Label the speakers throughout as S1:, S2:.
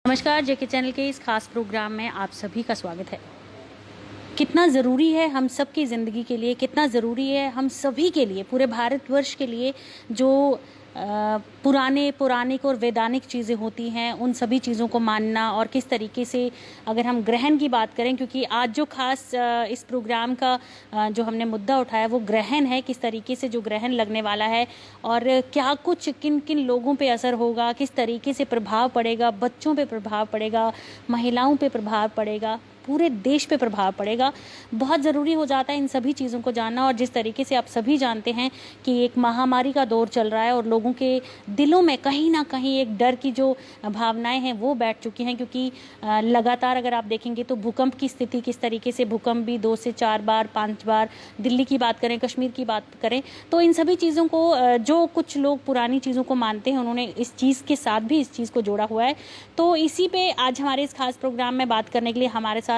S1: नमस्कार, जेके चैनल के इस खास प्रोग्राम में आप सभी का स्वागत है। कितना ज़रूरी है हम सब की ज़िंदगी के लिए, कितना ज़रूरी है हम सभी के लिए, पूरे भारतवर्ष के लिए जो पुराने पौराणिक और वैदानिक चीज़ें होती हैं उन सभी चीज़ों को मानना। और किस तरीके से अगर हम ग्रहण की बात करें, क्योंकि आज जो खास इस प्रोग्राम का जो हमने मुद्दा उठाया वो ग्रहण है, किस तरीके से जो ग्रहण लगने वाला है और क्या कुछ किन किन लोगों पे असर होगा, किस तरीके से प्रभाव पड़ेगा, बच्चों पे प्रभाव पड़ेगा, महिलाओं पे प्रभाव पड़ेगा, पूरे देश पे प्रभाव पड़ेगा। बहुत ज़रूरी हो जाता है इन सभी चीज़ों को जानना। और जिस तरीके से आप सभी जानते हैं कि एक महामारी का दौर चल रहा है और लोगों के दिलों में कहीं ना कहीं एक डर की जो भावनाएं हैं वो बैठ चुकी हैं, क्योंकि लगातार अगर आप देखेंगे तो भूकंप की स्थिति किस तरीके से, भूकंप भी 2 से 4 बार 5 बार, दिल्ली की बात करें, कश्मीर की बात करें, तो इन सभी चीज़ों को जो कुछ लोग पुरानी चीज़ों को मानते हैं उन्होंने इस चीज़ के साथ भी इस चीज़ को जोड़ा हुआ है। तो इसी पे आज हमारे इस खास प्रोग्राम में बात करने के लिए हमारे साथ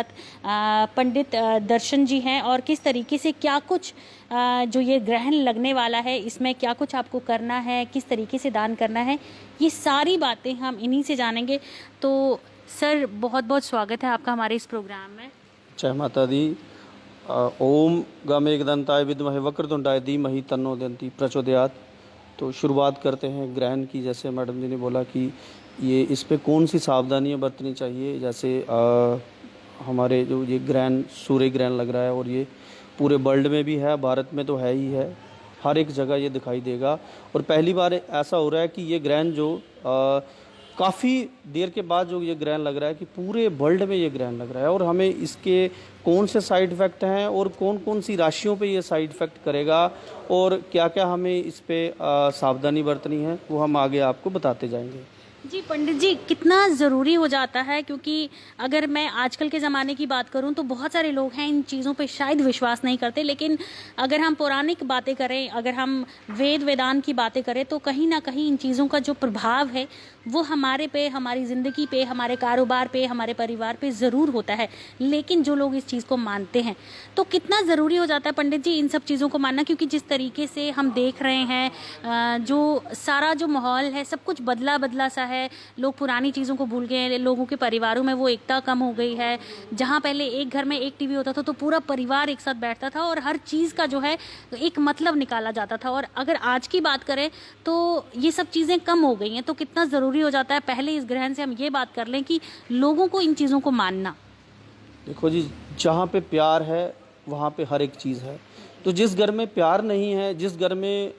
S1: पंडित दर्शन जी हैं। और किस तरीके से क्या कुछ जो ये ग्रहण लगने वाला है इसमें क्या कुछ आपको करना है, किस तरीके से दान करना है, ये सारी बातें हम इन्हीं से जानेंगे। तो सर, बहुत बहुत स्वागत है आपका हमारे इस प्रोग्राम में।
S2: जय माता दी। ओम गम एकदंताय विद्महे वक्रतुंडाय धीमहि तन्नो दन्ति प्रचोदयात्। तो शुरुआत करते हैं ग्रहण की। जैसे मैडम जी ने बोला कि ये इस पे कौन सी सावधानियां बरतनी चाहिए। जैसे हमारे जो ये ग्रहण, सूर्य ग्रहण लग रहा है और ये पूरे वर्ल्ड में भी है, भारत में तो है ही है, हर एक जगह ये दिखाई देगा। और पहली बार ऐसा हो रहा है कि ये ग्रहण जो काफ़ी देर के बाद जो ये ग्रहण लग रहा है कि पूरे वर्ल्ड में ये ग्रहण लग रहा है। और हमें इसके कौन से साइड इफ़ेक्ट हैं और कौन कौन सी राशियों पे ये साइड इफ़ेक्ट करेगा और क्या क्या हमें इस पे सावधानी बरतनी है, वो हम आगे आपको बताते जाएंगे।
S1: जी पंडित जी, कितना ज़रूरी हो जाता है, क्योंकि अगर मैं आजकल के ज़माने की बात करूं तो बहुत सारे लोग हैं इन चीज़ों पे शायद विश्वास नहीं करते, लेकिन अगर हम पौराणिक बातें करें, अगर हम वेदांत की बातें करें तो कहीं ना कहीं इन चीज़ों का जो प्रभाव है वो हमारे पे, हमारी ज़िंदगी पे, हमारे कारोबार पे, हमारे परिवार पे ज़रूर होता है। लेकिन जो लोग इस चीज़ को मानते हैं, तो कितना ज़रूरी हो जाता है पंडित जी इन सब चीज़ों को मानना, क्योंकि जिस तरीके से हम देख रहे हैं जो सारा जो माहौल है सब कुछ बदला बदला सा है। लोग पुरानी चीज़ों को भूल गए हैं, लोगों के परिवारों में वो एकता कम हो गई है। जहाँ पहले एक घर में एक टीवी होता था तो पूरा परिवार एक साथ बैठता था और हर चीज़ का जो है एक मतलब निकाला जाता था। और अगर आज की बात करें तो ये सब चीज़ें कम हो गई हैं। तो कितना ज़रूरी हो जाता है, पहले इस ग्रहण से हम ये बात कर लें कि लोगों को इन चीज़ों को मानना।
S2: देखो जी, जहाँ पे प्यार है वहाँ पे हर एक चीज़ है। तो जिस घर में प्यार नहीं है, जिस घर में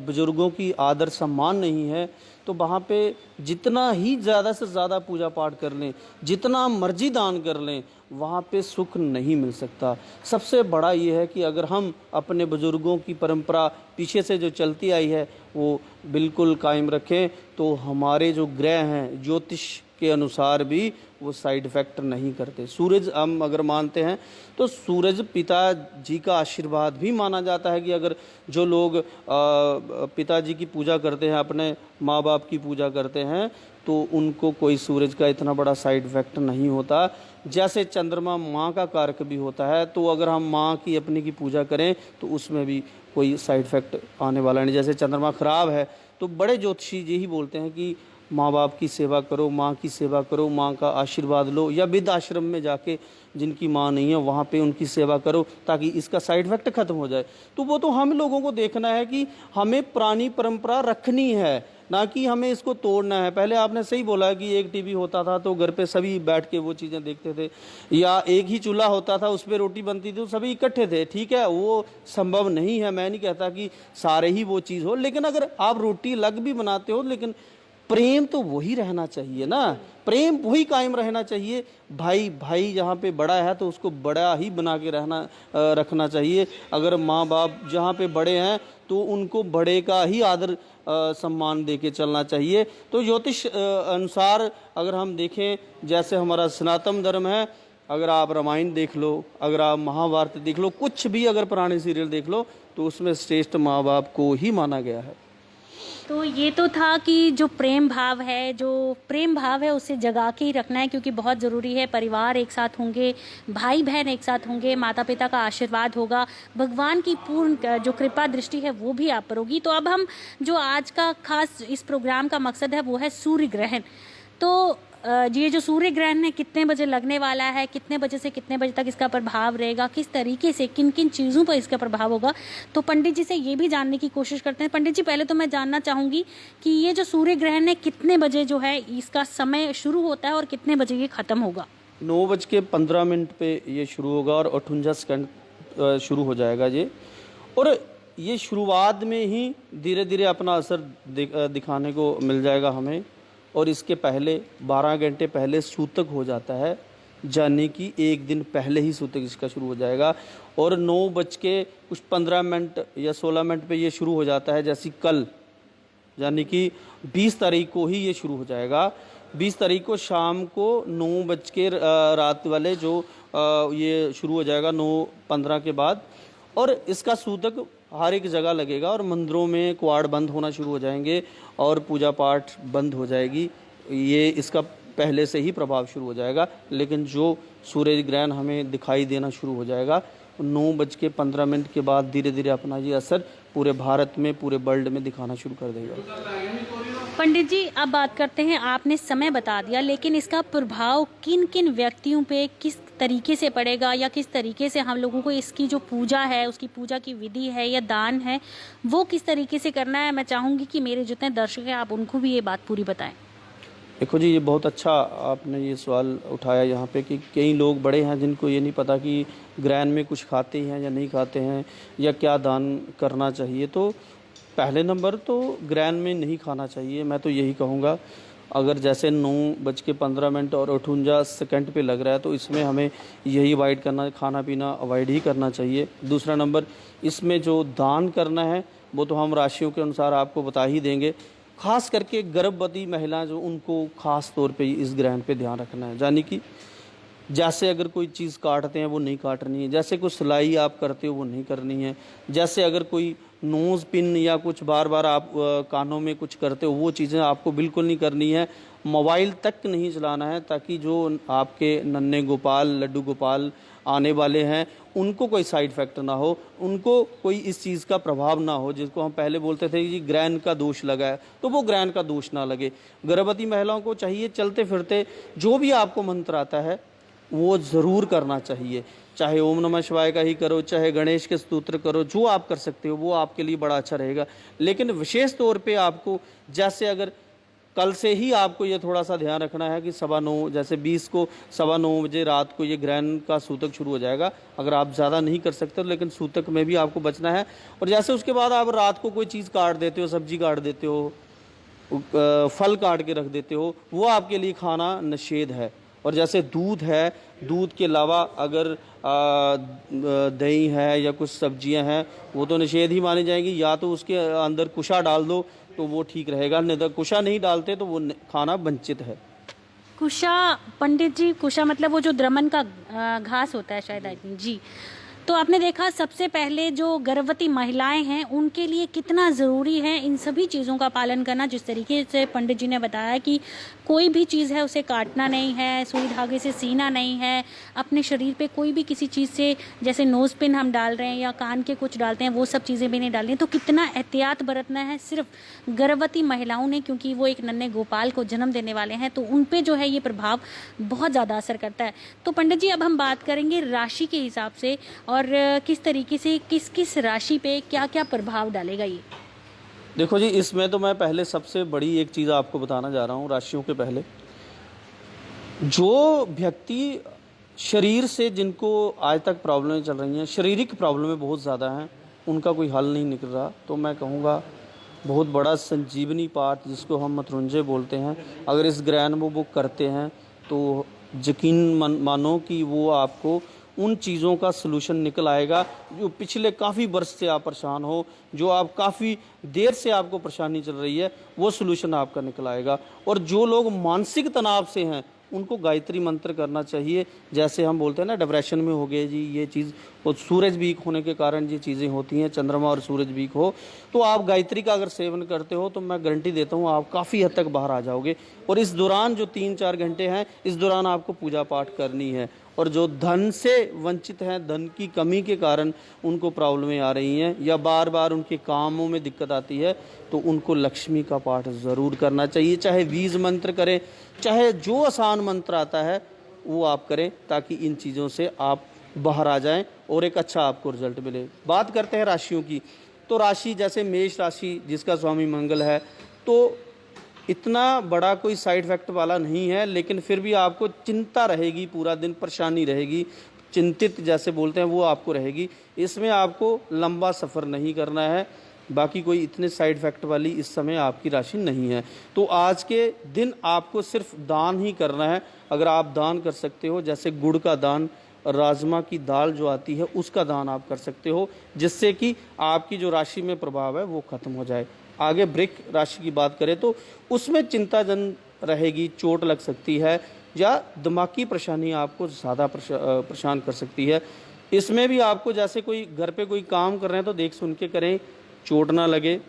S2: बुजुर्गों की आदर सम्मान नहीं है, तो वहाँ पे जितना ही ज़्यादा से ज़्यादा पूजा पाठ कर लें, जितना मर्जी दान कर लें, वहाँ पे सुख नहीं मिल सकता। सबसे बड़ा ये है कि अगर हम अपने बुजुर्गों की परंपरा पीछे से जो चलती आई है वो बिल्कुल कायम रखें, तो हमारे जो ग्रह हैं ज्योतिष के अनुसार भी वो साइड इफ़ेक्ट नहीं करते। सूरज हम अगर मानते हैं तो सूरज पिता जी का आशीर्वाद भी माना जाता है कि अगर जो लोग पिताजी की पूजा करते हैं, अपने माँ बाप की पूजा करते हैं, तो उनको कोई सूरज का इतना बड़ा साइड इफ़ेक्ट नहीं होता। जैसे चंद्रमा माँ का कारक भी होता है, तो अगर हम माँ की अपनी की पूजा करें तो उसमें भी कोई साइड इफ़ेक्ट आने वाला नहीं। जैसे चंद्रमा खराब है तो बड़े ज्योतिषी यही बोलते हैं कि माँ बाप की सेवा करो, माँ की सेवा करो, माँ का आशीर्वाद लो, या वृद्ध आश्रम में जाके जिनकी माँ नहीं है वहाँ पे उनकी सेवा करो ताकि इसका साइड इफेक्ट खत्म हो जाए। तो वो तो हम लोगों को देखना है कि हमें पुरानी परंपरा रखनी है, ना कि हमें इसको तोड़ना है। पहले आपने सही बोला कि एक टीवी होता था तो घर पे सभी बैठ के वो चीज़ें देखते थे, या एक ही चूल्हा होता था उस पर रोटी बनती थी तो सभी इकट्ठे थे। ठीक है, वो संभव नहीं है, मैं नहीं कहता कि सारे ही वो चीज़ हो, लेकिन अगर आप रोटी अलग भी बनाते हो लेकिन प्रेम तो वही रहना चाहिए ना, प्रेम वही कायम रहना चाहिए। भाई भाई जहाँ पे बड़ा है तो उसको बड़ा ही बना के रखना चाहिए। अगर माँ बाप जहाँ पे बड़े हैं तो उनको बड़े का ही आदर सम्मान दे के चलना चाहिए। तो ज्योतिष अनुसार अगर हम देखें, जैसे हमारा सनातन धर्म है, अगर आप रामायण देख लो, अगर आप महाभारत देख लो, कुछ भी अगर पुराने सीरियल देख लो, तो उसमें श्रेष्ठ माँ बाप को ही माना गया है।
S1: तो ये तो था कि जो प्रेम भाव है, जो प्रेम भाव है उसे जगा के ही रखना है, क्योंकि बहुत ज़रूरी है। परिवार एक साथ होंगे, भाई बहन एक साथ होंगे, माता पिता का आशीर्वाद होगा, भगवान की पूर्ण जो कृपा दृष्टि है वो भी आप पर होगी। तो अब हम जो आज का खास इस प्रोग्राम का मकसद है वो है सूर्य ग्रहण। तो ये जो सूर्य ग्रहण है कितने बजे लगने वाला है, कितने बजे से कितने बजे तक इसका प्रभाव रहेगा, किस तरीके से किन किन चीज़ों पर इसका प्रभाव होगा, तो पंडित जी से ये भी जानने की कोशिश करते हैं। पंडित जी, पहले तो मैं जानना चाहूँगी कि ये जो सूर्य ग्रहण है कितने बजे जो है इसका समय शुरू होता है और कितने बजे ये ख़त्म होगा?
S2: 9:15 पे ये शुरू होगा और 58 सेकंड शुरू हो जाएगा ये। और ये शुरुआत में ही धीरे धीरे अपना असर दिखाने को मिल जाएगा हमें। और इसके पहले 12 घंटे पहले सूतक हो जाता है, यानी कि एक दिन पहले ही सूतक इसका शुरू हो जाएगा। और 9:15 या 16 मिनट पे ये शुरू हो जाता है, जैसे कल, यानी कि 20 तारीख को ही ये शुरू हो जाएगा। 20 तारीख को शाम को 9 बज के रात वाले जो ये शुरू हो जाएगा 9:15 के बाद। और इसका सूतक हर एक जगह लगेगा और मंदिरों में किवाड़ बंद होना शुरू हो जाएंगे और पूजा पाठ बंद हो जाएगी। ये इसका पहले से ही प्रभाव शुरू हो जाएगा। लेकिन जो सूर्य ग्रहण हमें दिखाई देना शुरू हो जाएगा 9:15 के बाद धीरे धीरे अपना ये असर पूरे भारत में, पूरे वर्ल्ड में दिखाना शुरू कर देगा।
S1: पंडित जी, अब बात करते हैं, आपने समय बता दिया, लेकिन इसका प्रभाव किन किन व्यक्तियों पे किस तरीके से पड़ेगा या किस तरीके से हम लोगों को इसकी जो पूजा है, उसकी पूजा की विधि है या दान है, वो किस तरीके से करना है? मैं चाहूँगी कि मेरे जितने दर्शक हैं आप उनको भी ये बात पूरी बताएं।
S2: देखो जी, ये बहुत अच्छा आपने ये सवाल उठाया यहाँ पे कि कई लोग बड़े हैं जिनको ये नहीं पता कि ग्रहण में कुछ खाते हैं या नहीं खाते हैं या क्या दान करना चाहिए। तो पहले नंबर तो ग्रहण में नहीं खाना चाहिए। मैं तो यही कहूँगा, अगर जैसे 9:15 और 58 सेकंड पे लग रहा है तो इसमें हमें यही अवॉइड करना, खाना पीना अवॉइड ही करना चाहिए। दूसरा नंबर, इसमें जो दान करना है वो तो हम राशियों के अनुसार आपको बता ही देंगे। खास करके गर्भवती महिलाएं जो, उनको खास तौर पे इस ग्रहण पे ध्यान रखना है। यानी कि जैसे अगर कोई चीज़ काटते हैं वो नहीं काटनी है, जैसे कोई सिलाई आप करते हो वो नहीं करनी है, जैसे अगर कोई नोज़ पिन या कुछ बार बार आप कानों में कुछ करते हो वो चीज़ें आपको बिल्कुल नहीं करनी है। मोबाइल तक नहीं चलाना है, ताकि जो आपके नन्हे गोपाल, लड्डू गोपाल आने वाले हैं उनको कोई साइड इफेक्ट ना हो, उनको कोई इस चीज़ का प्रभाव ना हो। जिसको हम पहले बोलते थे कि ग्रहण का दोष लगा है, तो वो ग्रहण का दोष ना लगे। गर्भवती महिलाओं को चाहिए चलते फिरते जो भी आपको मंत्र आता है वो ज़रूर करना चाहिए। चाहे ओम नमः शिवाय का ही करो, चाहे गणेश के स्तोत्र करो, जो आप कर सकते हो वो आपके लिए बड़ा अच्छा रहेगा। लेकिन विशेष तौर पे आपको, जैसे अगर कल से ही आपको ये थोड़ा सा ध्यान रखना है कि 9:15, जैसे 20 को 9:15 बजे रात को ये ग्रहण का सूतक शुरू हो जाएगा। अगर आप ज़्यादा नहीं कर सकते लेकिन सूतक में भी आपको बचना है। और जैसे उसके बाद आप रात को कोई चीज़ काट देते हो, सब्जी काट देते हो, फल काट के रख देते हो, वो आपके लिए खाना निषेध है। और जैसे दूध है, दूध के अलावा अगर दही है या कुछ सब्जियां हैं वो तो निषेध ही मानी जाएंगी। या तो उसके अंदर कुशा डाल दो तो वो ठीक रहेगा, नहीं तो कुशा नहीं डालते तो वो खाना वंचित है।
S1: कुशा, पंडित जी, कुशा मतलब वो जो द्रमन का घास होता है शायद, आई थिंक जी। तो आपने देखा, सबसे पहले जो गर्भवती महिलाएं हैं उनके लिए कितना ज़रूरी है इन सभी चीज़ों का पालन करना। जिस तरीके से पंडित जी ने बताया कि कोई भी चीज़ है उसे काटना नहीं है, सुई धागे से सीना नहीं है, अपने शरीर पे कोई भी किसी चीज़ से, जैसे नोज़ पिन हम डाल रहे हैं या कान के कुछ डालते हैं, वो सब चीज़ें भी नहीं डालनी। तो कितना एहतियात बरतना है सिर्फ गर्भवती महिलाओं ने, क्योंकि वो एक नन्हे गोपाल को जन्म देने वाले हैं, तो उन पे जो है ये प्रभाव बहुत ज़्यादा असर करता है। तो पंडित जी, अब हम बात करेंगे राशि के हिसाब से और किस तरीके से किस किस राशि पे क्या क्या प्रभाव डालेगा ये।
S2: देखो जी, इसमें तो मैं पहले सबसे बड़ी एक चीज़ आपको बताना जा रहा हूँ राशियों के पहले। जो व्यक्ति शरीर से, जिनको आज तक प्रॉब्लमें चल रही हैं, शारीरिक प्रॉब्लमें बहुत ज़्यादा हैं, उनका कोई हल नहीं निकल रहा, तो मैं कहूँगा बहुत बड़ा संजीवनी पाठ जिसको हम मृत्युंजय बोलते हैं, अगर इस ग्रहण में वो करते हैं तो यकीन मानो कि वो आपको उन चीज़ों का सलूशन निकल आएगा जो पिछले काफ़ी वर्ष से आप परेशान हो, जो आप काफ़ी देर से आपको परेशानी चल रही है, वो सलूशन आपका निकल आएगा। और जो लोग मानसिक तनाव से हैं उनको गायत्री मंत्र करना चाहिए। जैसे हम बोलते हैं ना, डिप्रेशन में हो गए जी ये चीज़, और सूरज वीक होने के कारण ये चीज़ें होती हैं, चंद्रमा और सूरज वीक हो, तो आप गायत्री का अगर सेवन करते हो तो मैं गारंटी देता हूँ आप काफ़ी हद तक बाहर आ जाओगे। और इस दौरान जो 3-4 घंटे हैं, इस दौरान आपको पूजा पाठ करनी है। और जो धन से वंचित हैं, धन की कमी के कारण उनको प्रॉब्लमें आ रही हैं या बार बार उनके कामों में दिक्कत आती है, तो उनको लक्ष्मी का पाठ ज़रूर करना चाहिए। चाहे बीज मंत्र करें, चाहे जो आसान मंत्र आता है वो आप करें, ताकि इन चीज़ों से आप बाहर आ जाएं और एक अच्छा आपको रिजल्ट मिले। बात करते हैं राशियों की, तो राशि जैसे मेष राशि जिसका स्वामी मंगल है, तो इतना बड़ा कोई साइड इफेक्ट वाला नहीं है, लेकिन फिर भी आपको चिंता रहेगी, पूरा दिन परेशानी रहेगी, चिंतित जैसे बोलते हैं वो आपको रहेगी। इसमें आपको लंबा सफ़र नहीं करना है, बाकी कोई इतने साइड इफेक्ट वाली इस समय आपकी राशि नहीं है। तो आज के दिन आपको सिर्फ दान ही करना है। अगर आप दान कर सकते हो, जैसे गुड़ का दान, राजमा की दाल जो आती है उसका दान आप कर सकते हो, जिससे कि आपकी जो राशि में प्रभाव है वो खत्म हो जाए। आगे वृक राशि की बात करें तो उसमें चिंताजन रहेगी, चोट लग सकती है या दिमागी परेशानी आपको ज़्यादा परेशान कर सकती है। इसमें भी आपको जैसे कोई घर पे कोई काम कर रहे हैं तो देख सुन के करें, चोट ना लगे।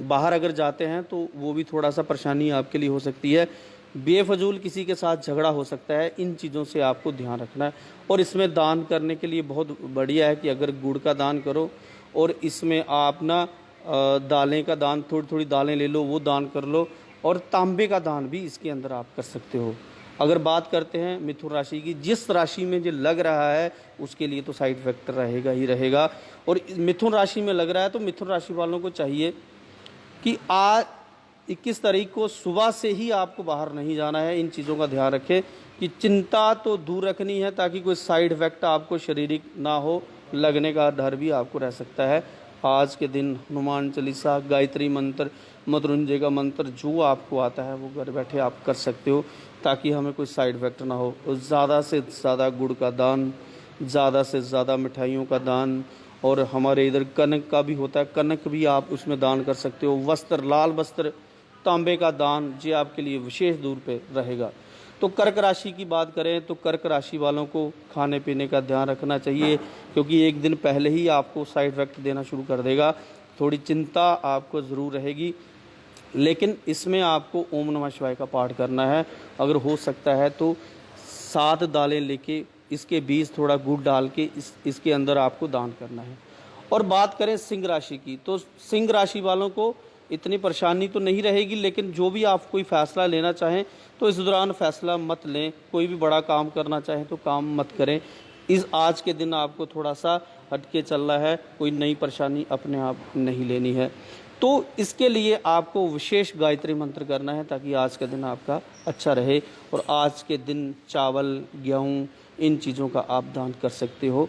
S2: बाहर अगर जाते हैं तो वो भी थोड़ा सा परेशानी आपके लिए हो सकती है। बेफजूल किसी के साथ झगड़ा हो सकता है, इन चीज़ों से आपको ध्यान रखना है। और इसमें दान करने के लिए बहुत बढ़िया है कि अगर गुड़ का दान करो, और इसमें आप ना दालें का दान, थोड़ी थोड़ी दालें ले लो, वो दान कर लो, और तांबे का दान भी इसके अंदर आप कर सकते हो। अगर बात करते हैं मिथुन राशि की, जिस राशि में जो लग रहा है उसके लिए तो साइड इफेक्ट रहेगा ही रहेगा। और मिथुन राशि में लग रहा है तो मिथुन राशि वालों को चाहिए कि आज 21 तारीख को सुबह से ही आपको बाहर नहीं जाना है। इन चीज़ों का ध्यान रखें कि चिंता तो दूर रखनी है, ताकि कोई साइड इफेक्ट आपको शारीरिक ना हो, लगने का डर भी आपको रह सकता है। आज के दिन हनुमान चालीसा, गायत्री मंत्र, मृत्युंजय का मंत्र जो आपको आता है वो घर बैठे आप कर सकते हो, ताकि हमें कोई साइड इफेक्ट ना हो। तो ज़्यादा से ज़्यादा गुड़ का दान, ज़्यादा से ज़्यादा मिठाइयों का दान, और हमारे इधर कनक का भी होता है, कनक भी आप उसमें दान कर सकते हो। वस्त्र, लाल वस्त्र, तांबे का दान, ये आपके लिए विशेष दूर पे रहेगा। तो कर्क राशि की बात करें तो कर्क राशि वालों को खाने पीने का ध्यान रखना चाहिए, क्योंकि एक दिन पहले ही आपको साइड इफेक्ट देना शुरू कर देगा। थोड़ी चिंता आपको ज़रूर रहेगी, लेकिन इसमें आपको ओम नमः शिवाय का पाठ करना है। अगर हो सकता है तो 7 दालें लेके इसके बीज थोड़ा गुड़ डाल के इसके अंदर आपको दान करना है। और बात करें सिंह राशि की, तो सिंह राशि वालों को इतनी परेशानी तो नहीं रहेगी, लेकिन जो भी आप कोई फ़ैसला लेना चाहें तो इस दौरान फ़ैसला मत लें। कोई भी बड़ा काम करना चाहें तो काम मत करें। इस आज के दिन आपको थोड़ा सा हटके चलना है, कोई नई परेशानी अपने आप नहीं लेनी है। तो इसके लिए आपको विशेष गायत्री मंत्र करना है, ताकि आज का दिन आपका अच्छा रहे। और आज के दिन चावल, गेहूँ, इन चीज़ों का आप दान कर सकते हो।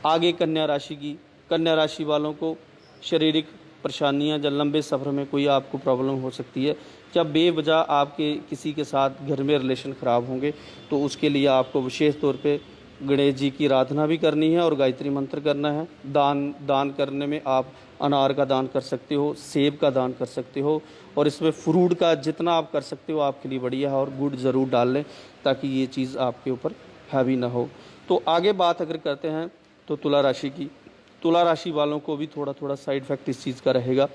S2: आगे कन्या राशि की, कन्या राशि वालों को शारीरिक परेशानियां, जब लंबे सफ़र में कोई आपको प्रॉब्लम हो सकती है, जब बेवजह आपके किसी के साथ घर में रिलेशन ख़राब होंगे, तो उसके लिए आपको विशेष तौर पे गणेश जी की आराधना भी करनी है और गायत्री मंत्र करना है। दान करने में आप अनार का दान कर सकते हो, सेब का दान कर सकते हो, और इसमें फ्रूट का जितना आप कर सकते हो आपके लिए बढ़िया है। और गुड़ ज़रूर डाल लें, ताकि ये चीज़ आपके ऊपर हावी ना हो। तो आगे बात अगर करते हैं तो तुला राशि की, तुला राशि वालों को भी थोड़ा थोड़ा साइड इफेक्ट इस चीज़ का रहेगा।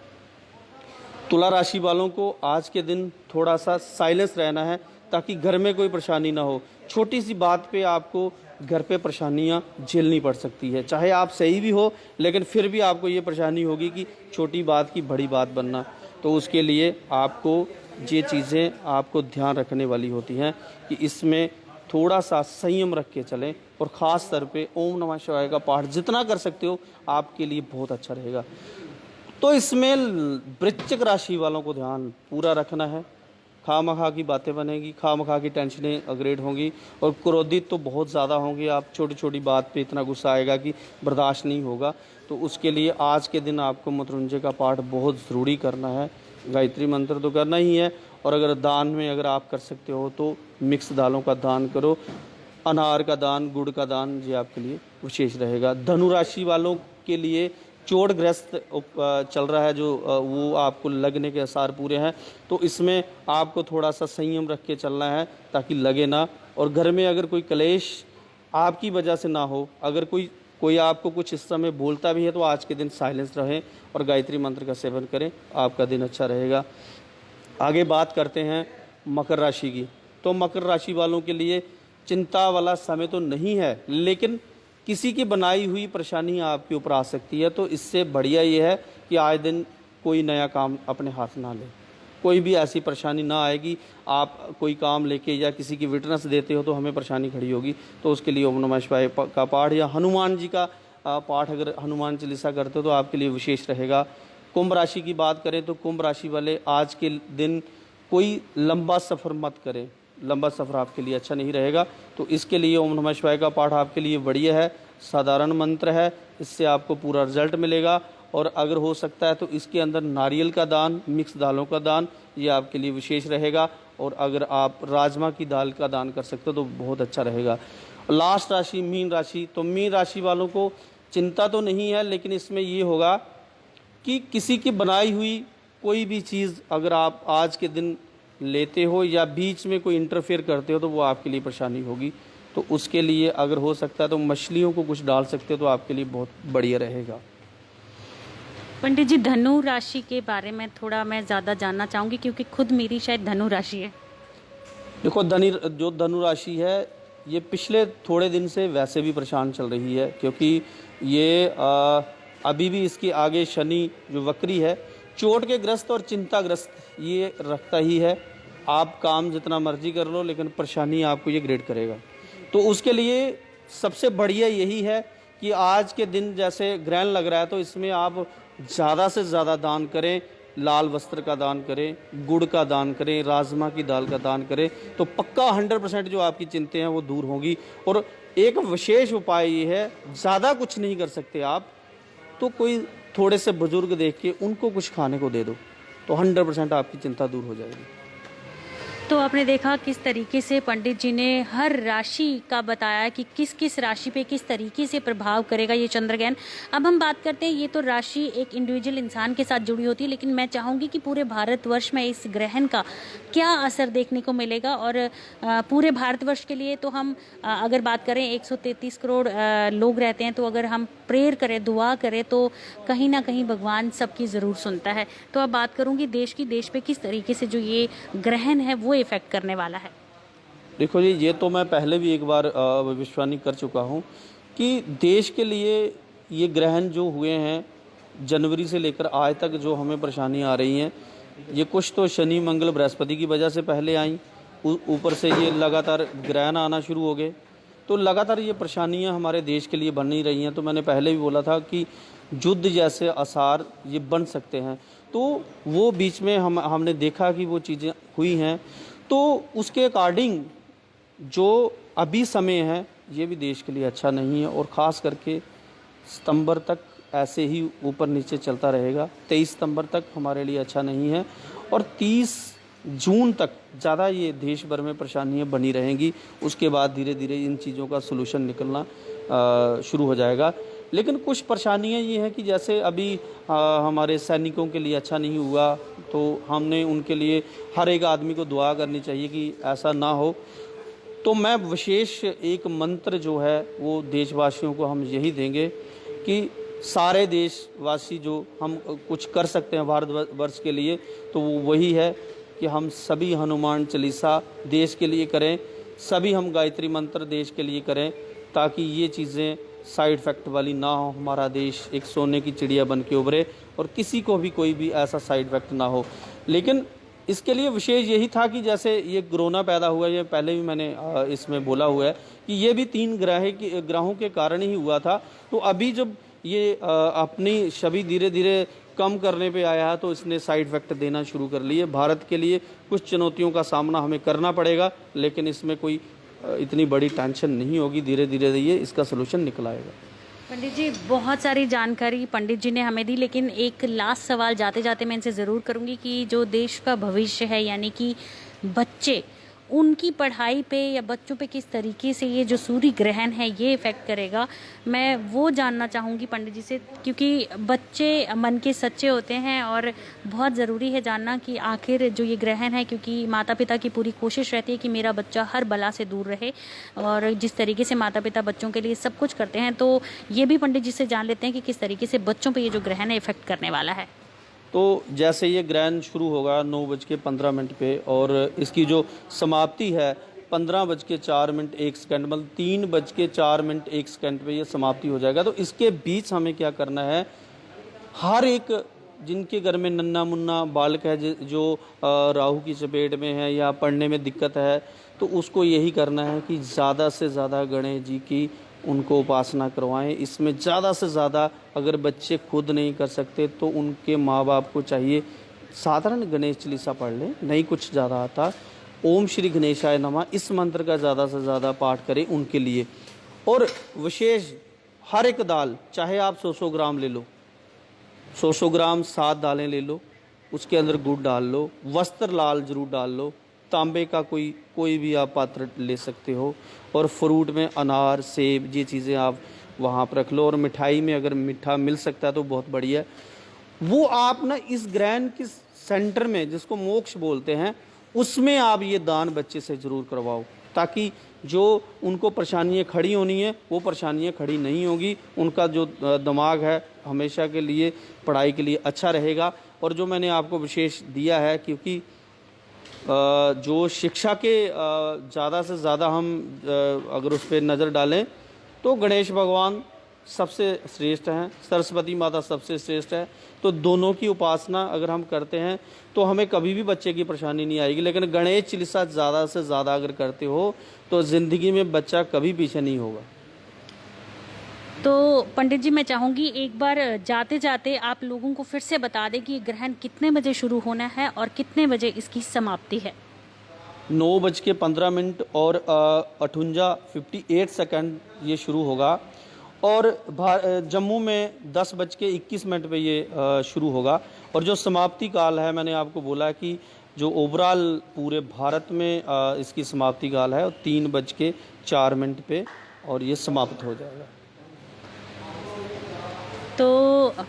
S2: तुला राशि वालों को आज के दिन थोड़ा सा साइलेंस रहना है, ताकि घर में कोई परेशानी ना हो। छोटी सी बात पे आपको घर पे परेशानियाँ झेलनी पड़ सकती है, चाहे आप सही भी हो, लेकिन फिर भी आपको ये परेशानी होगी कि छोटी बात की बड़ी बात बनना। तो उसके लिए आपको ये चीज़ें आपको ध्यान रखने वाली होती हैं कि इसमें थोड़ा सा संयम रख के चलें, और ख़ास तौर पे ओम नमः शिवाय का पाठ जितना कर सकते हो आपके लिए बहुत अच्छा रहेगा। तो इसमें वृश्चिक राशि वालों को ध्यान पूरा रखना है। खामखा की बातें बनेगी, खामखा की टेंशनें अग्रेड होंगी, और क्रोधित तो बहुत ज़्यादा होंगे। आप छोटी छोटी बात पे इतना गुस्सा आएगा कि बर्दाश्त नहीं होगा। तो उसके लिए आज के दिन आपको मृत्युंजय का पाठ बहुत ज़रूरी करना है। गायत्री मंत्र तो करना ही है, और अगर दान में अगर आप कर सकते हो तो मिक्स दालों का दान करो, अनार का दान, गुड़ का दान, ये आपके लिए विशेष रहेगा। धनु राशि वालों के लिए चोटग्रस्त चल रहा है, जो वो आपको लगने के आसार पूरे हैं, तो इसमें आपको थोड़ा सा संयम रख के चलना है, ताकि लगे ना। और घर में अगर कोई क्लेश आपकी वजह से ना हो, अगर कोई आपको कुछ इस समय बोलता भी है, तो आज के दिन साइलेंस रहें और गायत्री मंत्र का सेवन करें, आपका दिन अच्छा रहेगा। आगे बात करते हैं मकर राशि की, तो मकर राशि वालों के लिए चिंता वाला समय तो नहीं है, लेकिन किसी की बनाई हुई परेशानी आपके ऊपर आ सकती है। तो इससे बढ़िया ये है कि आए दिन कोई नया काम अपने हाथ ना ले, कोई भी ऐसी परेशानी ना आएगी। आप कोई काम लेके या किसी की विटनेस देते हो तो हमें परेशानी खड़ी होगी, तो उसके लिए ओम नमः शिवाय का पाठ या हनुमान जी का पाठ, अगर हनुमान चालीसा करते हो तो आपके लिए विशेष रहेगा। कुंभ राशि की बात करें तो कुंभ राशि वाले आज के दिन कोई लंबा सफ़र मत करें, लंबा सफ़र आपके लिए अच्छा नहीं रहेगा। तो इसके लिए ओम नमः शिवाय का पाठ आपके लिए बढ़िया है, साधारण मंत्र है, इससे आपको पूरा रिजल्ट मिलेगा। और अगर हो सकता है तो इसके अंदर नारियल का दान, मिक्स दालों का दान, ये आपके लिए विशेष रहेगा। और अगर आप राजमा की दाल का दान कर सकते हो तो बहुत अच्छा रहेगा। लास्ट राशि मीन राशि, तो मीन राशि वालों को चिंता तो नहीं है, लेकिन इसमें ये होगा कि किसी की बनाई हुई कोई भी चीज़ अगर आप आज के दिन लेते हो या बीच में कोई इंटरफेयर करते हो तो वो आपके लिए परेशानी होगी। तो उसके लिए अगर हो सकता है तो मछलियों को कुछ डाल सकते हो तो आपके लिए बहुत बढ़िया रहेगा।
S1: पंडित जी, धनु राशि के बारे में थोड़ा मैं ज़्यादा जानना चाहूँगी, क्योंकि खुद मेरी शायद धनु राशि है।
S2: देखो जो धनु राशि है ये पिछले थोड़े दिन से वैसे भी परेशान चल रही है, क्योंकि ये अभी भी इसके आगे शनि जो वक्री है चोट के ग्रस्त और चिंताग्रस्त ये रखता ही है। आप काम जितना मर्जी कर लो लेकिन परेशानी आपको ये ग्रेड करेगा। तो उसके लिए सबसे बढ़िया यही है कि आज के दिन जैसे ग्रहण लग रहा है तो इसमें आप ज़्यादा से ज़्यादा दान करें, लाल वस्त्र का दान करें, गुड़ का दान करें, राजमा की दाल का दान करें, तो पक्का 100% जो आपकी चिंताएं हैं वो दूर होंगी। और एक विशेष उपाय ये है, ज़्यादा कुछ नहीं कर सकते आप तो कोई थोड़े से बुजुर्ग देख के उनको कुछ खाने को दे दो, तो 100% आपकी चिंता दूर हो जाएगी।
S1: तो आपने देखा किस तरीके से पंडित जी ने हर राशि का बताया कि किस किस राशि पे किस तरीके से प्रभाव करेगा ये चंद्रग्रहण। अब हम बात करते हैं, ये तो राशि एक इंडिविजुअल इंसान के साथ जुड़ी होती है, लेकिन मैं चाहूँगी कि पूरे भारतवर्ष में इस ग्रहण का क्या असर देखने को मिलेगा। और पूरे भारतवर्ष के लिए तो हम अगर बात करें 133 करोड़ लोग रहते हैं, तो अगर हम प्रेयर करें, दुआ करें तो कहीं ना कहीं भगवान सबकी ज़रूर सुनता है। तो अब बात करूँगी देश पे किस तरीके से जो ये ग्रहण है वो इफेक्ट करने वाला है।
S2: देखो जी, ये तो मैं पहले भी एक बार भविष्यवाणी कर चुका हूँ कि देश के लिए ये ग्रहण जो हुए हैं जनवरी से लेकर आज तक जो हमें परेशानी आ रही हैं, ये कुछ तो शनि मंगल बृहस्पति की वजह से पहले आई, ऊपर से ये लगातार ग्रहण आना शुरू हो गए, तो लगातार ये परेशानियां हमारे देश के लिए बन ही रही हैं। तो मैंने पहले भी बोला था कि युद्ध जैसे आसार ये बन सकते हैं, तो वो बीच में हमने देखा कि वो चीज़ें हुई हैं। तो उसके अकॉर्डिंग जो अभी समय है ये भी देश के लिए अच्छा नहीं है, और ख़ास करके सितंबर तक ऐसे ही ऊपर नीचे चलता रहेगा। 23 सितंबर तक हमारे लिए अच्छा नहीं है, और 30 जून तक ज़्यादा ये देश भर में परेशानियां बनी रहेंगी। उसके बाद धीरे धीरे इन चीज़ों का सलूशन निकलना शुरू हो जाएगा। लेकिन कुछ परेशानियां ये हैं कि जैसे अभी हमारे सैनिकों के लिए अच्छा नहीं हुआ, तो हमने उनके लिए हर एक आदमी को दुआ करनी चाहिए कि ऐसा ना हो। तो मैं विशेष एक मंत्र जो है वो देशवासियों को हम यही देंगे कि सारे देशवासी जो हम कुछ कर सकते हैं भारतवर्ष के लिए, तो वो वही है कि हम सभी हनुमान चालीसा देश के लिए करें, सभी हम गायत्री मंत्र देश के लिए करें, ताकि ये चीज़ें साइड इफ़ेक्ट वाली ना हो। हमारा देश एक सोने की चिड़िया बन के उभरे और किसी को भी कोई भी ऐसा साइड इफ़ेक्ट ना हो। लेकिन इसके लिए विशेष यही था कि जैसे ये कोरोना पैदा हुआ, ये पहले भी मैंने इसमें बोला हुआ है कि ये भी 3 ग्रहों के कारण ही हुआ था। तो अभी जब ये अपनी छवि धीरे धीरे कम करने पे आया है, तो इसने साइड इफ़ेक्ट देना शुरू कर लिए। भारत के लिए कुछ चुनौतियों का सामना हमें करना पड़ेगा, लेकिन इसमें कोई इतनी बड़ी टेंशन नहीं होगी। धीरे धीरे ये इसका सलूशन निकल आएगा।
S1: पंडित जी, बहुत सारी जानकारी पंडित जी ने हमें दी, लेकिन एक लास्ट सवाल जाते जाते मैं इनसे ज़रूर करूंगी कि जो देश का भविष्य है, यानी कि बच्चे, उनकी पढ़ाई पे या बच्चों पे किस तरीके से ये जो सूर्य ग्रहण है ये इफ़ेक्ट करेगा, मैं वो जानना चाहूँगी पंडित जी से, क्योंकि बच्चे मन के सच्चे होते हैं और बहुत ज़रूरी है जानना कि आखिर जो ये ग्रहण है, क्योंकि माता पिता की पूरी कोशिश रहती है कि मेरा बच्चा हर बला से दूर रहे, और जिस तरीके से माता पिता बच्चों के लिए सब कुछ करते हैं, तो ये भी पंडित जी से जान लेते हैं कि किस तरीके से बच्चों पर ये जो ग्रहण है इफ़ेक्ट करने वाला है।
S2: तो जैसे ये ग्रहण शुरू होगा 9:15 पे, और इसकी जो समाप्ति है 15:04 मतलब 3:04 पे ये समाप्ति हो जाएगा। तो इसके बीच हमें क्या करना है, हर एक जिनके घर में नन्ना मुन्ना बालक है जो राहु की चपेट में है या पढ़ने में दिक्कत है, तो उसको यही करना है कि ज़्यादा से ज़्यादा गणेश जी की उनको उपासना करवाएं। इसमें ज़्यादा से ज़्यादा अगर बच्चे खुद नहीं कर सकते तो उनके माँ बाप को चाहिए साधारण गणेश चालीसा पढ़ लें, नहीं कुछ ज़्यादा आता। ओम श्री गणेशाय नमः इस मंत्र का ज़्यादा से ज़्यादा पाठ करें उनके लिए। और विशेष हर एक दाल, चाहे आप 100 ग्राम ले लो, 100 ग्राम 7 दालें ले लो, उसके अंदर गुड़ डाल लो, वस्त्र लाल जरूर डाल लो, तांबे का कोई भी आप पात्र ले सकते हो, और फ्रूट में अनार सेब ये चीज़ें आप वहाँ पर रख लो। और मिठाई में अगर मीठा मिल सकता है तो बहुत बढ़िया। वो आप ना इस ग्रहण के सेंटर में, जिसको मोक्ष बोलते हैं, उसमें आप ये दान बच्चे से ज़रूर करवाओ, ताकि जो उनको परेशानियाँ खड़ी होनी है वो परेशानियाँ खड़ी नहीं होगी। उनका जो दिमाग है हमेशा के लिए पढ़ाई के लिए अच्छा रहेगा। और जो मैंने आपको विशेष दिया है, क्योंकि जो शिक्षा के ज़्यादा से ज़्यादा हम अगर उस पर नज़र डालें तो गणेश भगवान सबसे श्रेष्ठ हैं, सरस्वती माता सबसे श्रेष्ठ है। तो दोनों की उपासना अगर हम करते हैं तो हमें कभी भी बच्चे की परेशानी नहीं आएगी। लेकिन गणेश चालीसा ज़्यादा से ज़्यादा अगर करते हो तो ज़िंदगी में बच्चा कभी पीछे नहीं होगा।
S1: तो पंडित जी, मैं चाहूँगी एक बार जाते जाते आप लोगों को फिर से बता दें कि ये ग्रहण कितने बजे शुरू होना है और कितने बजे इसकी समाप्ति है।
S2: 9:15 और 58 ये शुरू होगा। और जम्मू में 10:21 पे ये शुरू होगा। और जो समाप्ति काल है, मैंने आपको बोला कि जो ओवरऑल पूरे भारत में इसकी समाप्ति काल है 3:04 पे, और ये समाप्त हो जाएगा।
S1: तो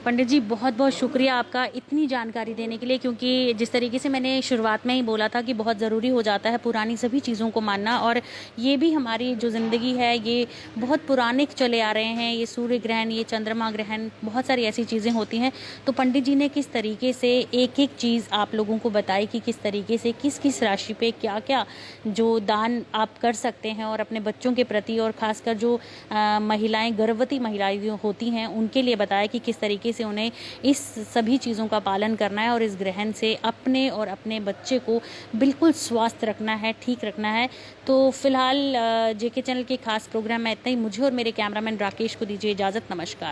S1: पंडित जी, बहुत बहुत शुक्रिया आपका इतनी जानकारी देने के लिए, क्योंकि जिस तरीके से मैंने शुरुआत में ही बोला था कि बहुत ज़रूरी हो जाता है पुरानी सभी चीज़ों को मानना। और ये भी हमारी जो ज़िंदगी है ये बहुत पुराने चले आ रहे हैं। ये सूर्य ग्रहण, ये चंद्रमा ग्रहण, बहुत सारी ऐसी चीज़ें होती हैं। तो पंडित जी ने किस तरीके से एक एक चीज़ आप लोगों को बताई कि किस तरीके से किस किस राशि पे क्या क्या जो दान आप कर सकते हैं, और अपने बच्चों के प्रति, और ख़ासकर जो महिलाएँ, गर्भवती महिलाएँ जो होती हैं उनके लिए बताया कि किस तरीके से उन्हें इस सभी चीज़ों का पालन करना है और इस ग्रहण से अपने और अपने बच्चे को बिल्कुल स्वस्थ रखना है, ठीक रखना है। तो फिलहाल जेके चैनल के खास प्रोग्राम में इतना ही। मुझे और मेरे कैमरामैन राकेश को दीजिए इजाज़त। नमस्कार।